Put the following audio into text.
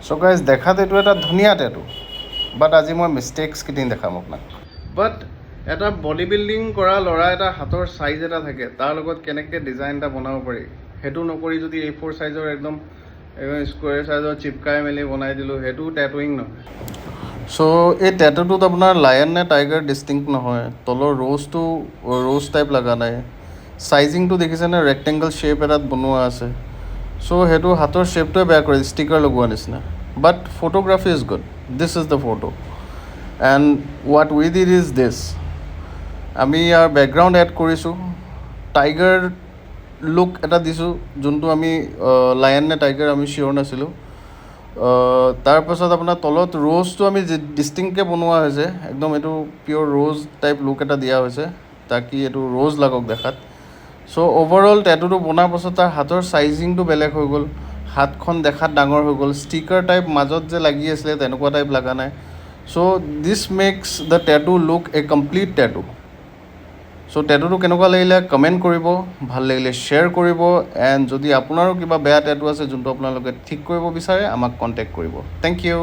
চ' guys দেখাত এইটো এটা ধুনীয়া টেটু, বাট আজি মই মিষ্টেক্সকেইদিন দেখাম আপোনাক। বাট এটা বডি বিল্ডিং কৰা ল'ৰা এটা হাতৰ চাইজ এটা থাকে, তাৰ লগত কেনেকৈ ডিজাইন এটা বনাব পাৰি, সেইটো নকৰি যদি A4 চাইজৰ একদম স্কুৱেৰ চাইজৰ চিপকাই মেলি বনাই দিলোঁ, সেইটো টেটুইং নহয়। চ' এই টেটুটোত আপোনাৰ লায়ন নে টাইগাৰ ডিষ্টিংক্ট নহয়, তলৰ ৰ'জ টাইপ লগা নাই, চাইজিংটো দেখিছেনে ৰেক্টেংগল শ্বেপ এটাত বনোৱা আছে। চ' সেইটো হাতৰ শ্বেপটোৱে বেয়া কৰে, ষ্টিকাৰ লগোৱা নিচিনা। But photography is good, this is the photo and what we did is this. আমি ইয়াৰ বেকগ্ৰাউণ্ড এড কৰিছোঁ, টাইগাৰ লুক এটা দিছোঁ, যোনটো আমি লায়ন নে টাইগাৰ আমি চিয়'ৰ নাছিলোঁ। তাৰপাছত আপোনাৰ তলত ৰ'জটো আমি ডিষ্টিংকৈ বনোৱা হৈছে, একদম এইটো পিয়'ৰ ৰ'জ টাইপ লুক এটা দিয়া হৈছে, তাকি এইটো ৰ'জ লাগক দেখাত। চ' অভাৰঅল টেটুটো বনাৰ পাছত তাৰ হাতৰ চাইজিংটো বেলেগ হৈ গ'ল, হাতখন দেখাত ডাঙৰ হৈ গ'ল, ষ্টিকাৰ টাইপ মাজত যে লাগি আছিলে তেনেকুৱা টাইপ লগা নাই। চ' দিছ মেক্স দ্য টেটু লুক এ কমপ্লিট টেটু। চ' টেটুটো কেনেকুৱা লাগিলে কমেণ্ট কৰিব, ভাল লাগিলে শ্বেয়াৰ কৰিব, এণ্ড যদি আপোনাৰো কিবা বেয়া টেটু আছে যোনটো আপোনালোকে ঠিক কৰিব বিচাৰে আমাক কণ্টেক্ট কৰিব। Thank U.